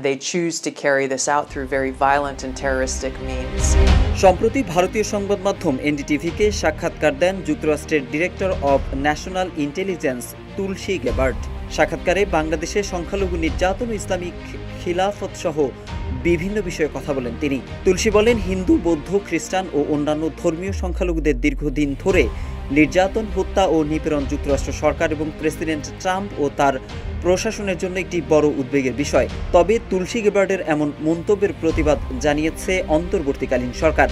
They choose to carry this out through very violent and terroristic means. সম্প্রতি ভারতীয় সংবাদ মাধ্যম এনডিটিভিকে সাক্ষাৎকার দেন যুক্তরাষ্ট্রের director of national intelligence Tulsi Gabbard. সাক্ষাৎকারে বাংলাদেশে সংখ্যালঘু নির্যাতন ও ইসলামিক খিলাফত সহ বিভিন্ন বিষয়ে কথা বলেন তিনি। তুলসী বলেন, হিন্দু, বৌদ্ধ, খ্রিস্টান ও অন্যান্য ধর্মীয় সংখ্যালঘুদের দীর্ঘদিন ধরে নির্যাতন, হত্যা ও নিপীড়ন যুক্তরাষ্ট্র সরকার এবং প্রেসিডেন্ট ট্রাম্প ও তার প্রশাসনের জন্য একটি বড় উদ্বেগের বিষয়। তবে তুলসী গেবার্ডের এমন মন্তব্যের প্রতিবাদ জানিয়েছে অন্তর্বর্তীকালীন সরকার।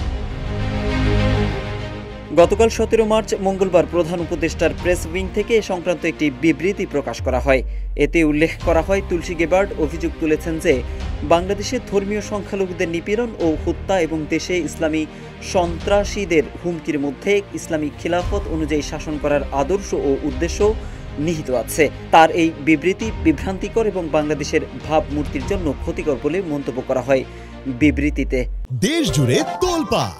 গতকাল 17 মার্চ মঙ্গলবার প্রধান উপদেষ্টার প্রেস উইং থেকে এ সংক্রান্ত একটি বিবৃতি প্রকাশ করা হয়। এতে উল্লেখ করা হয়, তুলসী গেবার্ড অভিযোগ তুলেছেন যে বাংলাদেশে ধর্মীয় সংখ্যালঘুদের নিপীড়ন ও হত্যা এবং দেশে ইসলামী সন্ত্রাসীদের হুমকির মধ্যে ইসলামী খিলাফত অনুযায়ী শাসন করার আদর্শ ও উদ্দেশ্য নিহিত আছে। তার এই বিবৃতি বিভ্রান্তিকর এবং বাংলাদেশের ভাবমূর্তির জন্য ক্ষতিকর বলে মন্তব্য করা হয় বিবৃতিতে। দেশ জুড়ে তোলপাড়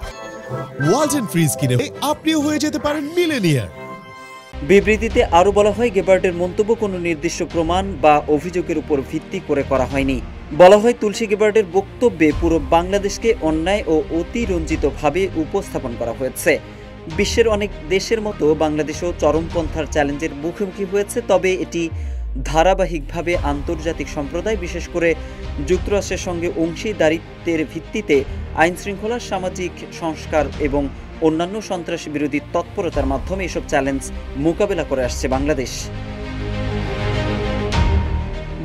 ওয়ালটন ফ্রিজ কিনে আপনিও হয়ে যেতে পারেন মিলেনিয়ার। বিবৃতিতে আরও বলা হয়, গেবার্ডের মন্তব্য কোনো নির্দিষ্ট প্রমাণ বা অভিযোগের উপর ভিত্তি করে করা হয়নি। বলা হয়, তুলসী গেবার্ডের বক্তব্যে পুরো বাংলাদেশকে অন্যায় ও অতিরঞ্জিতভাবে উপস্থাপন করা হয়েছে। বিশ্বের অনেক দেশের মতো বাংলাদেশও চরমপন্থার চ্যালেঞ্জের মুখোমুখি হয়েছে, তবে এটি ধারাবাহিকভাবে আন্তর্জাতিক সম্প্রদায়, বিশেষ করে যুক্তরাষ্ট্রের সঙ্গে অংশীদারিত্বের ভিত্তিতে আইনশৃঙ্খলা, সামাজিক সংস্কার এবং অন্যান্য সন্ত্রাসী বিরোধী তৎপরতার মাধ্যমে এসব চ্যালেঞ্জ মোকাবেলা করে আসছে বাংলাদেশ।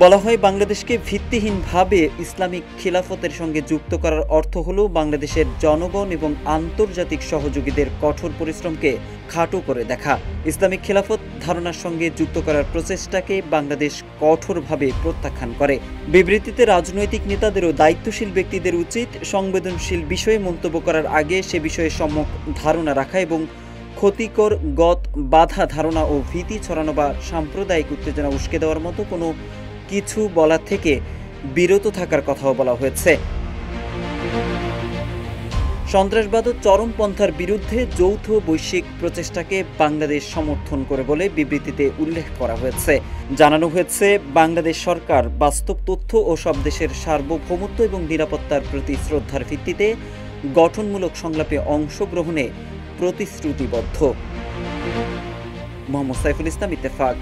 বলা হয়, বাংলাদেশকে ভিত্তিহীনভাবে ইসলামিক খিলাফতের সঙ্গে যুক্ত করার অর্থ হল বাংলাদেশের জনগণ এবং আন্তর্জাতিক সহযোগীদের কঠোর পরিশ্রমকে খাটো করে দেখা। ইসলামিক খিলাফত ধারণার সঙ্গে যুক্ত করার প্রচেষ্টাকে বাংলাদেশ কঠোরভাবে প্রত্যাখ্যান করে। বিবৃতিতে রাজনৈতিক নেতাদেরও দায়িত্বশীল ব্যক্তিদের উচিত সংবেদনশীল বিষয়ে মন্তব্য করার আগে সে বিষয়ে সম্যক ধারণা রাখা এবং ক্ষতিকর বাধা ধারণা ও ভীতি ছড়ানো বা সাম্প্রদায়িক উত্তেজনা উস্কে দেওয়ার মতো কোনো কিছু বলা থেকে বিরত থাকার কথাও বলা হয়েছে। সন্ত্রাসবাদ ও চরমপন্থার বিরুদ্ধে যৌথ বৈশ্বিক প্রচেষ্টাকে বাংলাদেশ সমর্থন করে বলে বিবৃতিতে উল্লেখ করা হয়েছে। জানানো হয়েছে, বাংলাদেশ সরকার বাস্তব তথ্য ও সব দেশের সার্বভৌমত্ব এবং নিরাপত্তার প্রতি শ্রদ্ধার ভিত্তিতে গঠনমূলক সংলাপে অংশগ্রহণে প্রতিশ্রুতিবদ্ধ। মোহাম্মদ সাইফুল ইসলাম, ইত্তেফাক।